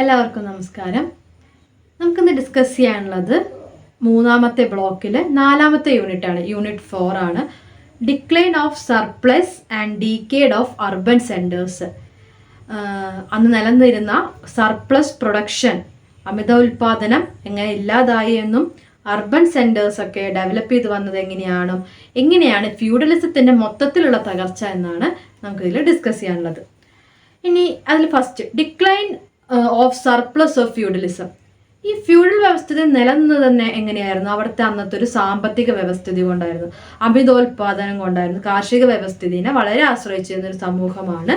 എല്ലാവർക്കും നമസ്കാരം. നമുക്കിന്ന് ഡിസ്കസ് ചെയ്യാനുള്ളത് മൂന്നാമത്തെ ബ്ലോക്കിൽ 4ാമത്തെ യൂണിറ്റാണ്. യൂണിറ്റ് 4 ആണ്. Decline of surplus and decade of urban centres. അന്ന് നിലനിന്നിരുന്ന സർപ്ലസ് പ്രൊഡക്ഷൻ, അമിത ഉൽപാദനം എങ്ങനെ ഇല്ലാതായി എന്നും അർബൻ സെൻറ്റേഴ്സൊക്കെ ഡെവലപ്പ് ചെയ്ത് വന്നത് എങ്ങനെയാണ് ഫ്യൂഡലിസത്തിൻ്റെ മൊത്തത്തിലുള്ള തകർച്ച എന്നാണ് നമുക്കിതിൽ ഡിസ്കസ് ചെയ്യാനുള്ളത്. ഇനി അതിൽ first decline of surplus of feudalism. ഈ ഫ്യൂഡൽ വ്യവസ്ഥിതി നിലനിന്നത് തന്നെ എങ്ങനെയായിരുന്നു? അവിടുത്തെ അന്നത്തെ ഒരു സാമ്പത്തിക വ്യവസ്ഥിതി കൊണ്ടായിരുന്നു, അമിതോൽപാദനം കൊണ്ടായിരുന്നു. കാർഷിക വ്യവസ്ഥിതിനെ വളരെ ആശ്രയിച്ചിരുന്ന ഒരു സമൂഹമാണ്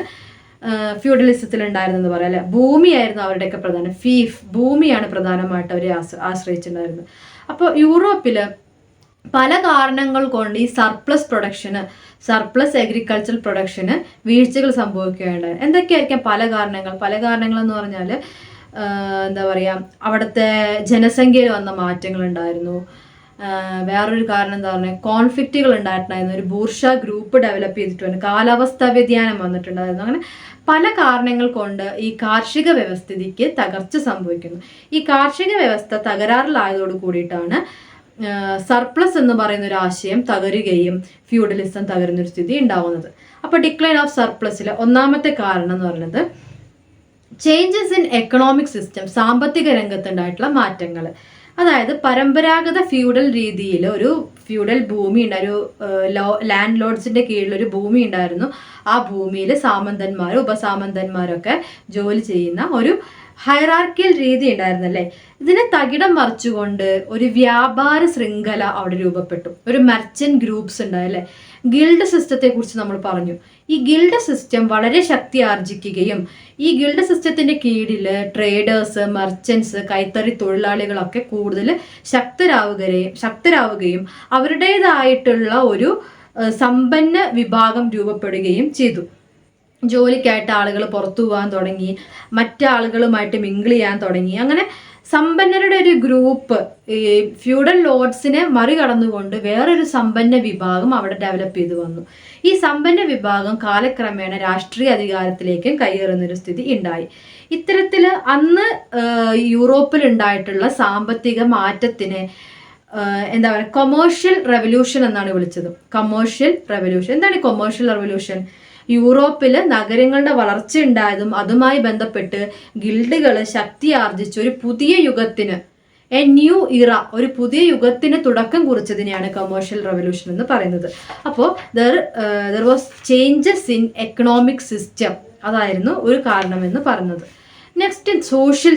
ഫ്യൂഡലിസത്തിൽ ഉണ്ടായിരുന്നെന്ന് പറയാം അല്ലെ. ഭൂമിയായിരുന്നു അവരുടെയൊക്കെ പ്രധാനം. ഭൂമിയാണ് പ്രധാനമായിട്ട് അവരെ ആശ്രയിച്ചിട്ടുണ്ടായിരുന്നത്. അപ്പോൾ യൂറോപ്പിൽ പല കാരണങ്ങൾ കൊണ്ട് ഈ സർപ്ലസ് അഗ്രികൾച്ചറൽ പ്രൊഡക്ഷന് വീഴ്ചകൾ സംഭവിക്കുകയുണ്ടായി. എന്തൊക്കെയായിരിക്കാം പല കാരണങ്ങൾ എന്ന് പറഞ്ഞാൽ എന്താ പറയുക, അവിടുത്തെ ജനസംഖ്യയിൽ വന്ന മാറ്റങ്ങൾ ഉണ്ടായിരുന്നു. വേറൊരു കാരണം എന്താ പറയുക, കോൺഫ്ലിക്റ്റുകൾ ഉണ്ടായിട്ടുണ്ടായിരുന്നു. ഒരു ബൂർഷ ഗ്രൂപ്പ് ഡെവലപ്പ് ചെയ്തിട്ടുണ്ട്. കാലാവസ്ഥാ വ്യതിയാനം വന്നിട്ടുണ്ടായിരുന്നു. അങ്ങനെ പല കാരണങ്ങൾ കൊണ്ട് ഈ കാർഷിക വ്യവസ്ഥിതിക്ക് തകർച്ച സംഭവിക്കുന്നു. ഈ കാർഷിക വ്യവസ്ഥ തകരാറിലായതോട് കൂടിയിട്ടാണ് സർപ്ലസ് എന്ന് പറയുന്ന ഒരു ആശയം തകരുകയും ഫ്യൂഡലിസം തകരുന്നൊരു സ്ഥിതി ഉണ്ടാവുന്നത്. അപ്പോൾ ഡിക്ലൈൻ ഓഫ് സർപ്ലസിലെ ഒന്നാമത്തെ കാരണം എന്ന് പറയുന്നത് ചേഞ്ചസ് ഇൻ എക്കണോമിക് സിസ്റ്റം, സാമ്പത്തിക രംഗത്തുണ്ടായിട്ടുള്ള മാറ്റങ്ങൾ. അതായത് പരമ്പരാഗത ഫ്യൂഡൽ രീതിയിൽ ഒരു ഫ്യൂഡൽ ഭൂമി ഉണ്ടായിരുന്നു, ലാൻഡ് ലോഡ്സിന്റെ കീഴിൽ ഒരു ഭൂമി ഉണ്ടായിരുന്നു. ആ ഭൂമിയിൽ സാമന്തന്മാരും ഉപസാമന്തന്മാരൊക്കെ ജോലി ചെയ്യുന്ന ഒരു ഹൈറാർക്കിയൽ രീതി ഉണ്ടായിരുന്നല്ലേ. ഇതിനെ തകിടം മറിച്ചുകൊണ്ട് ഒരു വ്യാപാര ശൃംഖല അവിടെ രൂപപ്പെട്ടു. ഒരു മെർച്ചന്റ് ഗ്രൂപ്പ്സ് ഉണ്ടായല്ലേ. ഗിൽഡ് സിസ്റ്റത്തെ കുറിച്ച് നമ്മൾ പറഞ്ഞു. ഈ ഗിൽഡ് സിസ്റ്റം വളരെ ശക്തി ആർജിക്കുകയും ഈ ഗിൽഡ് സിസ്റ്റത്തിന്റെ കീഴിൽ ട്രേഡേഴ്സ്, മെർച്ചൻസ്, കൈത്തറി തൊഴിലാളികളൊക്കെ കൂടുതൽ ശക്തരാവുകയും അവരുടേതായിട്ടുള്ള ഒരു സമ്പന്ന വിഭാഗം രൂപപ്പെടുകയും ചെയ്തു. ജോലിക്കായിട്ട് ആളുകൾ പുറത്തു പോകാൻ തുടങ്ങി, മറ്റാളുകളുമായിട്ട് മിങ്കിൾ ചെയ്യാൻ തുടങ്ങി. അങ്ങനെ സമ്പന്നരുടെ ഒരു ഗ്രൂപ്പ് ഈ ഫ്യൂഡൽ ലോഡ്സിനെ മറികടന്നുകൊണ്ട് വേറൊരു സമ്പന്ന വിഭാഗം അവിടെ ഡെവലപ്പ് ചെയ്തു വന്നു. ഈ സമ്പന്ന വിഭാഗം കാലക്രമേണ രാഷ്ട്രീയ അധികാരത്തിലേക്കും കയ്യേറുന്നൊരു സ്ഥിതി ഉണ്ടായി. ഇത്തരത്തിൽ അന്ന് യൂറോപ്പിൽ ഉണ്ടായിട്ടുള്ള സാമ്പത്തിക മാറ്റത്തിനെ എന്താ പറയുക, കൊമേഴ്ഷ്യൽ റെവല്യൂഷൻ എന്നാണ് വിളിച്ചത്. Commercial revolution. എന്താണ് ഈ കൊമേഴ്ഷ്യൽ റെവല്യൂഷൻ? യൂറോപ്പിൽ നഗരങ്ങളുടെ വളർച്ച ഉണ്ടായതും അതുമായി ബന്ധപ്പെട്ട് ഗിൽഡുകൾ ശക്തി ആർജിച്ച് ഒരു പുതിയ യുഗത്തിന്, ഒരു പുതിയ യുഗത്തിന് തുടക്കം കുറിച്ചതിനെയാണ് കൊമേഴ്ഷ്യൽ റെവല്യൂഷൻ എന്ന് പറയുന്നത്. അപ്പോൾ there was changes in economic system, അതായിരുന്നു ഒരു കാരണമെന്ന് പറയുന്നത്. നെക്സ്റ്റ് സോഷ്യൽ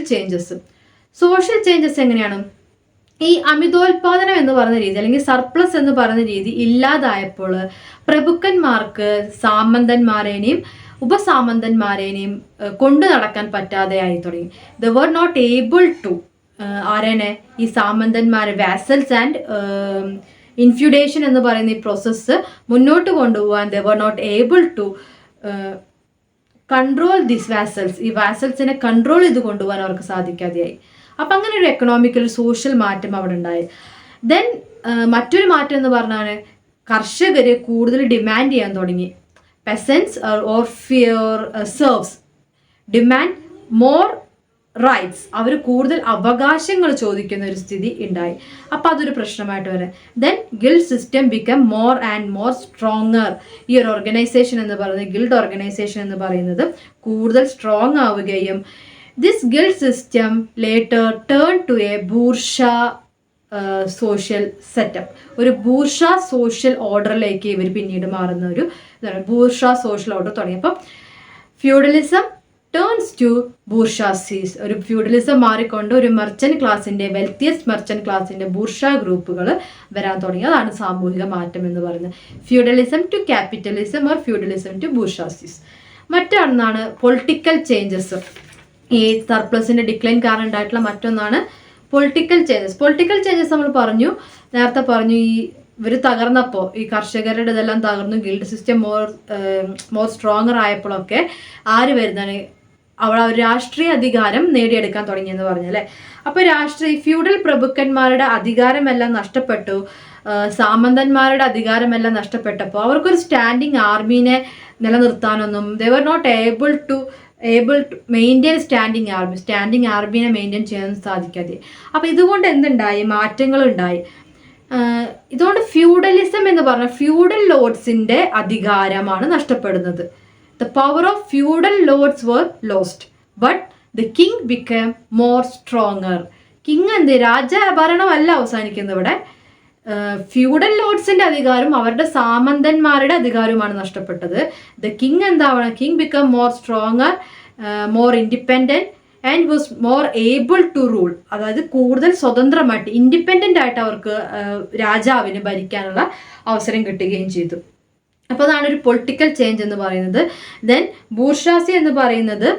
ചേഞ്ചസ് എങ്ങനെയാണ്? ഈ അമിതോൽപാദനം എന്ന് പറയുന്ന രീതി അല്ലെങ്കിൽ സർപ്ലസ് എന്ന് പറയുന്ന രീതി ഇല്ലാതായപ്പോൾ പ്രഭുക്കന്മാർക്ക് സാമന്തന്മാരേനെയും ഉപസാമന്തന്മാരേനെയും കൊണ്ടു നടക്കാൻ പറ്റാതെയായി തുടങ്ങി. They were not able to ഈ സാമന്തന്മാരെ വാസൽസ് ആൻഡ് ഇൻഫ്യൂഡേഷൻ എന്ന് പറയുന്ന ഈ പ്രോസസ്സ് മുന്നോട്ട് കൊണ്ടുപോകാൻ they were not able to control this vessels. ഈ വാസൽസിനെ കൺട്രോൾ ചെയ്ത് കൊണ്ടുപോകാൻ അവർക്ക് സാധിക്കാതെയായി. അപ്പം അങ്ങനെ ഒരു എക്കണോമിക്കൽ സോഷ്യൽ മാറ്റം അവിടെ ഉണ്ടായി. ദെൻ മറ്റൊരു മാറ്റം എന്ന് പറഞ്ഞാൽ കർഷകർ കൂടുതൽ ഡിമാൻഡ് ചെയ്യാൻ തുടങ്ങി. Peasants or serfs demand more rights. അവർ കൂടുതൽ അവകാശങ്ങൾ ചോദിക്കുന്ന ഒരു സ്ഥിതി ഉണ്ടായി. അപ്പം അതൊരു പ്രശ്നമായിട്ട് വരാം. Then guild system become more and more stronger. ഈ ഒരു ഓർഗനൈസേഷൻ എന്ന് പറയുന്നത്, ഗിൽഡ് ഓർഗനൈസേഷൻ എന്ന് പറയുന്നത് കൂടുതൽ സ്ട്രോങ് ആവുകയും this guild system later turned to a bourgeois social setup. ഒരു ബൂർഷ സോഷ്യൽ ഓർഡറിലേക്ക് ഇവർ പിന്നീട് മാറുന്ന ഒരു ഇതാണ് ബൂർഷ സോഷ്യൽ ഓർഡർ തുടങ്ങി. അപ്പം ഫ്യൂഡലിസം ടേൺസ് ടു ബൂർഷാസീസ്. ഒരു ഫ്യൂഡലിസം മാറിക്കൊണ്ട് ഒരു മെർച്ചന്റ് ക്ലാസിന്റെ, വെൽത്തിയസ്റ്റ് മെർച്ചന്റ് ക്ലാസിന്റെ ബൂർഷാ ഗ്രൂപ്പുകൾ വരാൻ തുടങ്ങി. അതാണ് സാമൂഹിക മാറ്റം എന്ന് പറയുന്നത്. Feudalism to capitalism or feudalism to bourgeoisies. മറ്റൊന്നാണ് പൊളിറ്റിക്കൽ ചേഞ്ചസ്. ഈ സർപ്ലസിന്റെ ഡിക്ലൈൻ കാരണം ഉണ്ടായിട്ടുള്ള മറ്റൊന്നാണ് പൊളിറ്റിക്കൽ ചേഞ്ചസ്. പൊളിറ്റിക്കൽ ചേഞ്ചസ് നമ്മൾ നേരത്തെ പറഞ്ഞു, ഈ ഇവർ തകർന്നപ്പോൾ, ഈ കർഷകരുടെ ഇതെല്ലാം തകർന്നു, ഗിൽഡ് സിസ്റ്റം മോർ സ്ട്രോങ്ങർ ആയപ്പോഴൊക്കെ ആര് വരുന്നതാണ്, അവിടെ ഒരു രാഷ്ട്രീയ അധികാരം നേടിയെടുക്കാൻ തുടങ്ങിയെന്ന് പറഞ്ഞു അല്ലേ. അപ്പോൾ ഫ്യൂഡൽ പ്രഭുക്കന്മാരുടെ അധികാരമെല്ലാം നഷ്ടപ്പെട്ടു, സാമന്തന്മാരുടെ അധികാരമെല്ലാം നഷ്ടപ്പെട്ടപ്പോൾ അവർക്കൊരു സ്റ്റാൻഡിങ് ആർമീനെ നിലനിർത്താനൊന്നും they were not able to maintain standing ആർമീനെ മെയിൻറ്റെയിൻ ചെയ്യാൻ സാധിക്കാതെ. അപ്പോൾ ഇതുകൊണ്ട് എന്തുണ്ടായി, മാറ്റങ്ങളുണ്ടായി. ഇതുകൊണ്ട് ഫ്യൂഡലിസം എന്ന് പറഞ്ഞാൽ ഫ്യൂഡൽ ലോഡ്സിന്റെ അധികാരമാണ് നഷ്ടപ്പെടുന്നത്. The power of feudal lords were lost, but the king became more stronger. King രാജഭരണമല്ല അവസാനിക്കുന്നത് ഇവിടെ. ഫ്യൂഡൽ ലോഡ്സിന്റെ അധികാരം അവരുടെ സാമന്തന്മാരുടെ അധികാരവുമാണ് നഷ്ടപ്പെട്ടത്. ദ കിങ് എന്താവണം, king become more stronger, more independent and was more able to rule. അതായത് കൂടുതൽ സ്വതന്ത്രമായിട്ട് ഇൻഡിപെൻഡന്റ് ആയിട്ട് അവർക്ക് രാജാവിന് ഭരിക്കാനുള്ള അവസരം കിട്ടുകയും ചെയ്തു. അപ്പോൾ അതാണ് ഒരു പൊളിറ്റിക്കൽ ചേഞ്ച് എന്ന് പറയുന്നത്. ദെൻ ബൂർഷാസി എന്ന് പറയുന്നത്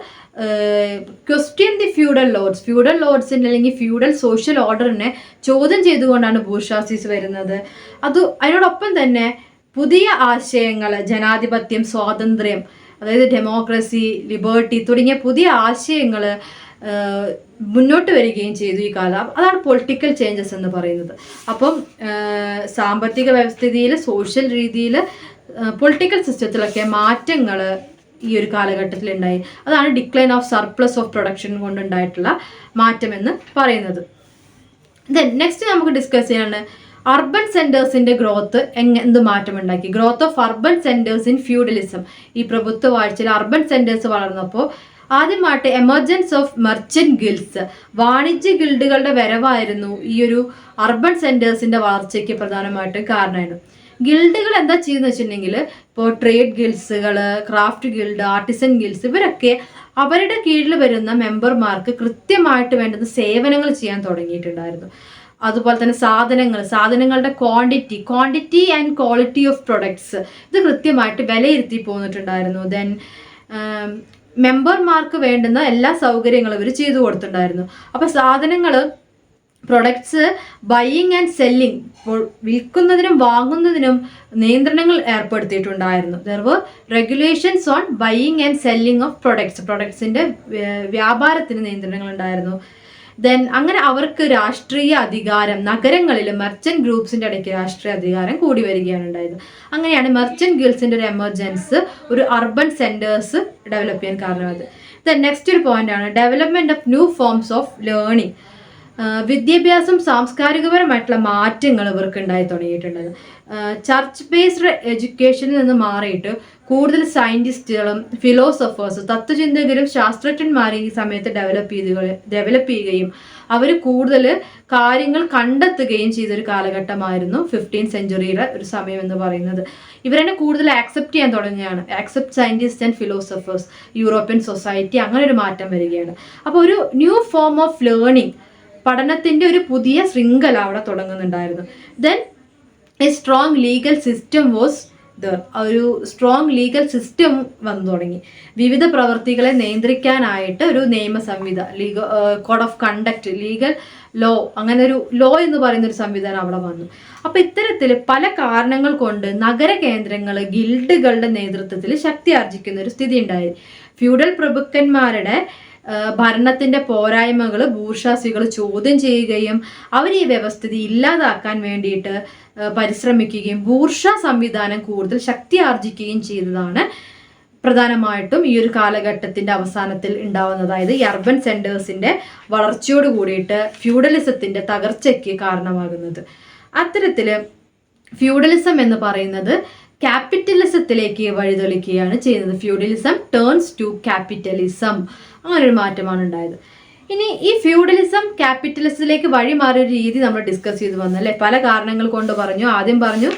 ക്വസ്റ്റ്യൻ ദി ഫ്യൂഡൽ ലോഡ്സിൻ്റെ അല്ലെങ്കിൽ ഫ്യൂഡൽ സോഷ്യൽ ഓർഡറിനെ ചോദ്യം ചെയ്തുകൊണ്ടാണ് ബൂർഷാസീസ് വരുന്നത്. അതിനോടൊപ്പം തന്നെ പുതിയ ആശയങ്ങൾ, ജനാധിപത്യം, സ്വാതന്ത്ര്യം, അതായത് ഡെമോക്രസി, ലിബേർട്ടി തുടങ്ങിയ പുതിയ ആശയങ്ങൾ മുന്നോട്ട് വരികയും ചെയ്തു ഈ കാലം. അതാണ് പൊളിറ്റിക്കൽ ചേഞ്ചസ് എന്ന് പറയുന്നത്. അപ്പം സാമ്പത്തിക വ്യവസ്ഥിതിയിൽ, സോഷ്യൽ രീതിയിൽ, പൊളിറ്റിക്കൽ സിസ്റ്റത്തിലൊക്കെ മാറ്റങ്ങൾ ഈ ഒരു കാലഘട്ടത്തിൽ ഉണ്ടായി. അതാണ് decline of surplus of production കൊണ്ടുണ്ടായിട്ടുള്ള മാറ്റം എന്ന് പറയുന്നത്. ദെൻ നെക്സ്റ്റ് നമുക്ക് ഡിസ്കസ് ചെയ്യാണ് അർബൻ സെന്റേഴ്സിന്റെ ഗ്രോത്ത് എന്ത് മാറ്റമുണ്ടാക്കി. Growth of urban centres in feudalism. ഈ പ്രഭുത്വ വാഴ്ചയിൽ അർബൻ സെന്റേഴ്സ് വളർന്നപ്പോൾ ആദ്യമായിട്ട് എമർജൻസ് ഓഫ് മെർച്ചന്റ് ഗിൽഡ്സ്, വാണിജ്യ ഗിൽഡുകളുടെ വരവായിരുന്നു ഈ ഒരു അർബൻ സെന്റേഴ്സിന്റെ വളർച്ചയ്ക്ക് പ്രധാനമായിട്ടും കാരണമായിരുന്നു. ഗിൽഡുകൾ എന്താ ചെയ്യുന്നത് വെച്ചിട്ടുണ്ടെങ്കിൽ, ഇപ്പോൾ trade ഗിൽഡ്സുകൾ, craft guild, artisan guilds, ഇവരൊക്കെ അവരുടെ കീഴിൽ വരുന്ന മെമ്പർമാർക്ക് കൃത്യമായിട്ട് വേണ്ടുന്ന സേവനങ്ങൾ ചെയ്യാൻ തുടങ്ങിയിട്ടുണ്ടായിരുന്നു. അതുപോലെ തന്നെ സാധനങ്ങളുടെ quantity and quality of products ഇത് കൃത്യമായിട്ട് വിലയിരുത്തി പോന്നിട്ടുണ്ടായിരുന്നു. ദെൻ മെമ്പർമാർക്ക് വേണ്ടുന്ന എല്ലാ സൗകര്യങ്ങളും ഇവർ ചെയ്തു കൊടുത്തിട്ടുണ്ടായിരുന്നു. അപ്പോൾ പ്രൊഡക്ട്സ് ബൈയിങ് ആൻഡ് സെല്ലിങ്, വിൽക്കുന്നതിനും വാങ്ങുന്നതിനും നിയന്ത്രണങ്ങൾ ഏർപ്പെടുത്തിയിട്ടുണ്ടായിരുന്നു. There were regulations on buying and selling of പ്രൊഡക്ട്സിന്റെ വ്യാപാരത്തിന് നിയന്ത്രണങ്ങൾ ഉണ്ടായിരുന്നു. ദെൻ അങ്ങനെ അവർക്ക് രാഷ്ട്രീയ അധികാരം, നഗരങ്ങളിൽ മെർച്ചന്റ് ഗ്രൂപ്പ്സിന്റെ ഇടയ്ക്ക് രാഷ്ട്രീയ അധികാരം കൂടി വരികയാണ് ഉണ്ടായത്. അങ്ങനെയാണ് മെർച്ചന്റ് ഗിൽഡ്സിന്റെ ഒരു എമർജൻസ്, ഒരു അർബൻ സെന്റേഴ്സ് ഡെവലപ്പ് ചെയ്യാൻ കാരണമായത്. ദെൻ നെക്സ്റ്റ് ഒരു പോയിന്റ് ആണ് development of new forms of learning. വിദ്യാഭ്യാസം, സാംസ്കാരികപരമായിട്ടുള്ള മാറ്റങ്ങൾ ഇവർക്ക് ഉണ്ടായി തുടങ്ങിയിട്ടുള്ളത്. ചർച്ച് ബേസ്ഡ് എഡ്യൂക്കേഷനിൽ നിന്ന് മാറിയിട്ട് കൂടുതൽ സയന്റിസ്റ്റുകളും ഫിലോസഫേഴ്സും തത്വചിന്തകരും ശാസ്ത്രജ്ഞന്മാരും ഈ സമയത്ത് ഡെവലപ്പ് ചെയ്യുകയും അവർ കൂടുതൽ കാര്യങ്ങൾ കണ്ടെത്തുകയും ചെയ്തൊരു കാലഘട്ടമായിരുന്നു 15th സെഞ്ചുറിയുടെ ഒരു സമയം എന്ന് പറയുന്നത്. ഇവരെന്നെ കൂടുതൽ ആക്സെപ്റ്റ് ചെയ്യാൻ തുടങ്ങുകയാണ്. Accept scientist and philosophers, European society, അങ്ങനെ ഒരു മാറ്റം വരികയാണ്. അപ്പോൾ ഒരു ന്യൂ ഫോം ഓഫ് ലേണിംഗ്, പഠനത്തിന്റെ ഒരു പുതിയ ശൃംഖല അവിടെ തുടങ്ങുന്നുണ്ടായിരുന്നു. Then a strong legal system was there. ഒരു സ്ട്രോങ് ലീഗൽ സിസ്റ്റം വന്നു തുടങ്ങി. വിവിധ പ്രവർത്തികളെ നിയന്ത്രിക്കാനായിട്ട് ഒരു നിയമ code of conduct, legal law, അങ്ങനെ ഒരു ലോ എന്ന് പറയുന്ന ഒരു സംവിധാനം അവിടെ വന്നു. അപ്പൊ ഇത്തരത്തിൽ പല കാരണങ്ങൾ കൊണ്ട് നഗര കേന്ദ്രങ്ങൾ ഗിൽഡുകളുടെ നേതൃത്വത്തിൽ ശക്തി ആർജിക്കുന്ന ഒരു സ്ഥിതി ഉണ്ടായി. ഫ്യൂഡൽ പ്രഭുക്കന്മാരുടെ ഭരണത്തിന്റെ പോരായ്മകൾ ബൂർഷാസികൾ ചോദ്യം ചെയ്യുകയും അവർ ഈ വ്യവസ്ഥിതി ഇല്ലാതാക്കാൻ വേണ്ടിയിട്ട് പരിശ്രമിക്കുകയും ബൂർഷാ സംവിധാനം കൂടുതൽ ശക്തി ആർജിക്കുകയും ചെയ്തതാണ് പ്രധാനമായിട്ടും ഈ ഒരു കാലഘട്ടത്തിന്റെ അവസാനത്തിൽ ഉണ്ടാവുന്നത്. അതായത് ഈ അർബൻ സെന്റേഴ്സിന്റെ വളർച്ചയോട് കൂടിയിട്ട് ഫ്യൂഡലിസത്തിന്റെ തകർച്ചയ്ക്ക് കാരണമാകുന്നത്. അത്തരത്തില് ഫ്യൂഡലിസം എന്ന് പറയുന്നത് ക്യാപിറ്റലിസത്തിലേക്ക് വഴിതെളിക്കുകയാണ് ചെയ്യുന്നത്. ഫ്യൂഡലിസം ടേൺസ് ടു ക്യാപിറ്റലിസം, അങ്ങനെ ഒരു മാറ്റമാണ് ഉണ്ടായത്. ഇനി ഈ ഫ്യൂഡലിസം ക്യാപിറ്റലിസത്തിലേക്ക് വഴിമാറിയ രീതി നമ്മൾ ഡിസ്കസ് ചെയ്ത് വന്നല്ലേ. പല കാരണങ്ങൾ കൊണ്ട് പറഞ്ഞു. ആദ്യം പറഞ്ഞു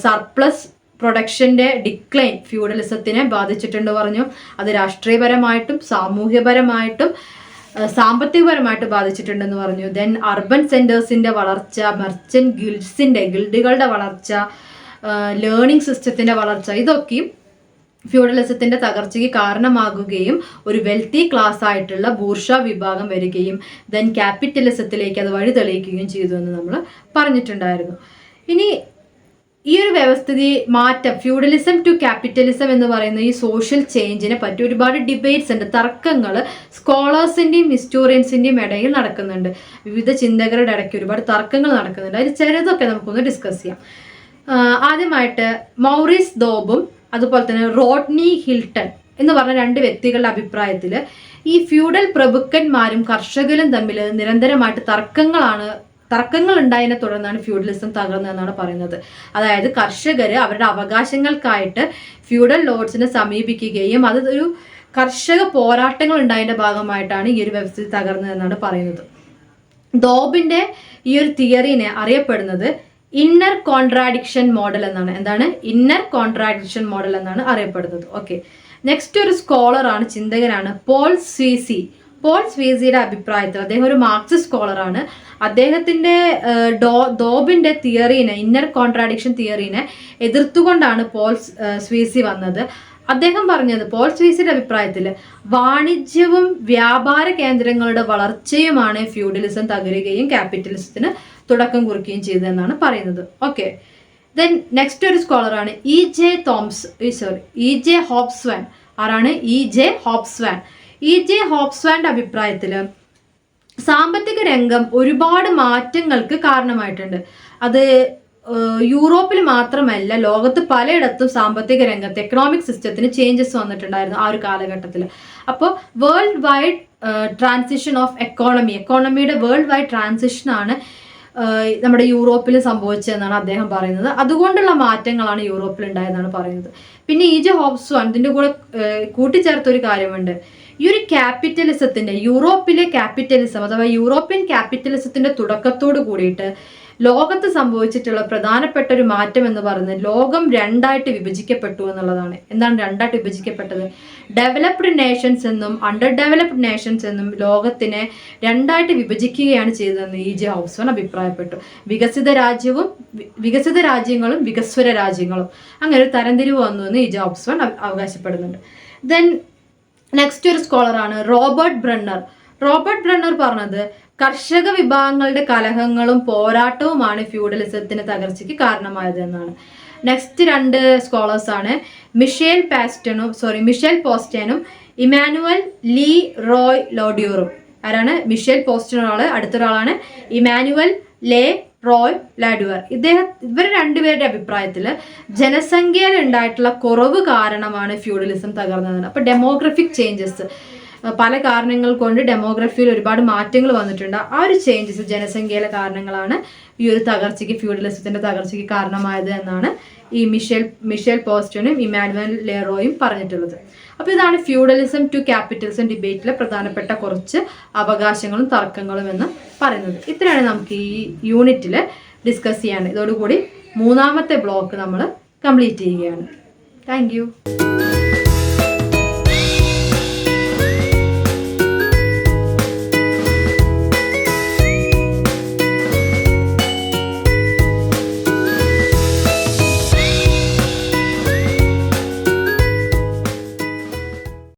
സർപ്ലസ് പ്രൊഡക്ഷൻ്റെ ഡിക്ലൈൻ ഫ്യൂഡലിസത്തിനെ ബാധിച്ചിട്ടുണ്ട് പറഞ്ഞു. അത് രാഷ്ട്രീയപരമായിട്ടും സാമൂഹ്യപരമായിട്ടും സാമ്പത്തികപരമായിട്ട് ബാധിച്ചിട്ടുണ്ടെന്ന് പറഞ്ഞു. ദെൻ അർബൻ സെൻറ്റേഴ്സിൻ്റെ വളർച്ച, മെർച്ചൻ്റ് ഗിൽഡുകളുടെ വളർച്ച, ലേണിംഗ് സിസ്റ്റത്തിൻ്റെ വളർച്ച, ഇതൊക്കെയും ഫ്യൂഡലിസത്തിൻ്റെ തകർച്ചയ്ക്ക് കാരണമാകുകയും ഒരു വെൽത്തി ക്ലാസ് ആയിട്ടുള്ള ബൂർഷ വിഭാഗം വരികയും ദെൻ ക്യാപിറ്റലിസത്തിലേക്ക് അത് വഴിതെളിയിക്കുകയും ചെയ്തു എന്ന് നമ്മൾ പറഞ്ഞിട്ടുണ്ടായിരുന്നു. ഇനി ഈ ഒരു വ്യവസ്ഥിതി മാറ്റം, ഫ്യൂഡലിസം ടു ക്യാപിറ്റലിസം എന്ന് പറയുന്ന ഈ സോഷ്യൽ ചേഞ്ചിനെ പറ്റി ഒരുപാട് ഡിബേറ്റ്സ് ഉണ്ട്, തർക്കങ്ങൾ സ്കോളേഴ്സിൻ്റെയും ഹിസ്റ്റോറിയൻസിൻ്റെയും ഇടയിൽ നടക്കുന്നുണ്ട്. വിവിധ ചിന്തകരുടെ ഇടയ്ക്ക് ഒരുപാട് തർക്കങ്ങൾ നടക്കുന്നുണ്ട്. അതിൽ ചിലതൊക്കെ നമുക്കൊന്ന് ഡിസ്കസ് ചെയ്യാം. ആദ്യമായിട്ട് മൗറീസ് ദോബും അതുപോലെ തന്നെ റോഡ്നി ഹിൽട്ടൺ എന്ന് പറഞ്ഞ 2 വ്യക്തികളുടെ അഭിപ്രായത്തിൽ ഈ ഫ്യൂഡൽ പ്രഭുക്കന്മാരും കർഷകരും തമ്മിൽ നിരന്തരമായിട്ട് തർക്കങ്ങൾ ഉണ്ടായതിനെ തുടർന്നാണ് ഫ്യൂഡലിസം തകർന്നതെന്നാണ് പറയുന്നത്. അതായത് കർഷകർ അവരുടെ അവകാശങ്ങൾക്കായിട്ട് ഫ്യൂഡൽ ലോർഡ്സിനെ സമീപിക്കുകയും അത് ഒരു കർഷക പോരാട്ടങ്ങൾ ഉണ്ടായതിൻ്റെ ഭാഗമായിട്ടാണ് ഈ ഒരു വ്യവസ്ഥ തകർന്നതെന്നാണ് പറയുന്നത്. ദോബിൻ്റെ ഈ ഒരു തിയറിനെ അറിയപ്പെടുന്നത് ഇന്നർ കോൺട്രാഡിക്ഷൻ മോഡൽ എന്നാണ്. എന്താണ് ഇന്നർ കോൺട്രാഡിക്ഷൻ മോഡൽ എന്നാണ് അറിയപ്പെടുന്നത്. ഓക്കെ, നെക്സ്റ്റ് ഒരു സ്കോളറാണ്, ചിന്തകനാണ് പോൾ സ്വീസി. പോൾ സ്വീസിയുടെ അഭിപ്രായത്തിൽ, അദ്ദേഹം ഒരു മാർക്സിസ്റ്റ് സ്കോളറാണ്. അദ്ദേഹത്തിൻ്റെ ദോബിൻ്റെ തിയറീനെ, ഇന്നർ കോൺട്രാഡിക്ഷൻ തിയറീനെ എതിർത്തുകൊണ്ടാണ് പോൾ സ്വീസി വന്നത്. അദ്ദേഹം പറഞ്ഞത്, പോൾ സ്വീസിയുടെ അഭിപ്രായത്തിൽ വാണിജ്യവും വ്യാപാര കേന്ദ്രങ്ങളുടെ വളർച്ചയുമാണ് ഫ്യൂഡലിസം തകരുകയും ക്യാപിറ്റലിസത്തിന് തുടക്കം കുറിക്കുകയും ചെയ്തതെന്നാണ് പറയുന്നത്. ഓക്കെ, ദെൻ നെക്സ്റ്റ് ഒരു സ്കോളറാണ് ഇ ജെ ഹോബ്സ്വാൻ. ആരാണ്? E J Hobsbawm. E J ഹോബ്സ്വാന്റെ അഭിപ്രായത്തിൽ സാമ്പത്തിക രംഗം ഒരുപാട് മാറ്റങ്ങൾക്ക് കാരണമായിട്ടുണ്ട്. അത് യൂറോപ്പിൽ മാത്രമല്ല, ലോകത്ത് പലയിടത്തും സാമ്പത്തിക രംഗത്ത് എക്കണോമിക് സിസ്റ്റത്തിന് ചേഞ്ചസ് വന്നിട്ടുണ്ടായിരുന്നു ആ ഒരു കാലഘട്ടത്തിൽ. അപ്പോൾ വേൾഡ് വൈഡ് ട്രാൻസിഷൻ ഓഫ് എക്കോണമിയുടെ വേൾഡ് വൈഡ് ട്രാൻസിഷനാണ് നമ്മുടെ യൂറോപ്പിൽ സംഭവിച്ചതെന്നാണ് അദ്ദേഹം പറയുന്നത്. അതുകൊണ്ടുള്ള മാറ്റങ്ങളാണ് യൂറോപ്പിൽ ഉണ്ടായതെന്നാണ് പറയുന്നത്. പിന്നെ ഇ ജെ ഹോബ്സ്വാൻ ഇതിൻ്റെ കൂടെ കൂട്ടിച്ചേർത്തൊരു കാര്യമുണ്ട്. ഈ ഒരു ക്യാപിറ്റലിസത്തിൻ്റെ, യൂറോപ്പിലെ ക്യാപിറ്റലിസം അഥവാ യൂറോപ്യൻ ക്യാപിറ്റലിസത്തിൻ്റെ തുടക്കത്തോട് കൂടിയിട്ട് ലോകത്ത് സംഭവിച്ചിട്ടുള്ള പ്രധാനപ്പെട്ട ഒരു മാറ്റം എന്ന് പറയുന്നത് ലോകം 2ആയിട്ട് വിഭജിക്കപ്പെട്ടു എന്നുള്ളതാണ്. എന്താണ് 2ആയിട്ട് വിഭജിക്കപ്പെട്ടത്? ഡെവലപ്ഡ് നേഷൻസ് എന്നും അണ്ടർ ഡെവലപ്ഡ് നേഷൻസ് എന്നും ലോകത്തിനെ 2ആയിട്ട് വിഭജിക്കുകയാണ് ചെയ്തതെന്ന് ഇ ജെ ഹോബ്സ്വാൻ അഭിപ്രായപ്പെട്ടു. വികസിത രാജ്യങ്ങളും വികസ്വര രാജ്യങ്ങളും, അങ്ങനെ ഒരു തരംതിരിവ് വന്നു എന്ന് ഇ ജെ ഹോബ്സ്വാൻ അവകാശപ്പെടുന്നുണ്ട്. ദെൻ നെക്സ്റ്റ് ഒരു സ്കോളറാണ് റോബർട്ട് ബ്രണ്ണർ പറഞ്ഞത് കർഷക വിഭാഗങ്ങളുടെ കലഹങ്ങളും പോരാട്ടവുമാണ് ഫ്യൂഡലിസത്തിന് തകർച്ചയ്ക്ക് കാരണമായത് എന്നാണ്. നെക്സ്റ്റ് 2 സ്കോളേഴ്സാണ് മിഷേൽ പോസ്റ്റനും ഇമാനുവൽ ലീ റോയ് ലോഡ്യൂറും. ആരാണ്? മിഷേൽ പോസ്റ്റൻ ഒരാള്, അടുത്തൊരാളാണ് ഇമാനുവൽ ലേ റോയ് ലാഡ്യൂർ. ഇവർ 2 പേരുടെ അഭിപ്രായത്തിൽ ജനസംഖ്യയിൽ ഉണ്ടായിട്ടുള്ള കുറവ് കാരണമാണ് ഫ്യൂഡലിസം തകർന്നതെന്ന്. അപ്പോൾ ഡെമോഗ്രഫിക് ചേഞ്ചസ്, പല കാരണങ്ങൾ കൊണ്ട് ഡെമോഗ്രഫിയിൽ ഒരുപാട് മാറ്റങ്ങൾ വന്നിട്ടുണ്ട്. ആ ഒരു ചേഞ്ചസ്, ജനസംഖ്യയിലെ കാരണങ്ങളാണ് ഈ ഒരു തകർച്ചയ്ക്ക്, ഫ്യൂഡലിസത്തിൻ്റെ തകർച്ചയ്ക്ക് കാരണമായത് എന്നാണ് ഈ മിഷേൽ പോസ്റ്റനും ഇമാനുവൽ ലെറോയും പറഞ്ഞിട്ടുള്ളത്. അപ്പോൾ ഇതാണ് ഫ്യൂഡലിസം ടു ക്യാപിറ്റലിസം ഡിബേറ്റിലെ പ്രധാനപ്പെട്ട കുറച്ച് അവകാശങ്ങളും തർക്കങ്ങളും എന്ന് പറയുന്നത്. ഇത്രയാണ് നമുക്ക് ഈ യൂണിറ്റിൽ ഡിസ്കസ് ചെയ്യാൻ. ഇതോടുകൂടി 3ാമത്തെ ബ്ലോക്ക് നമ്മൾ കംപ്ലീറ്റ് ചെയ്യുകയാണ്. താങ്ക്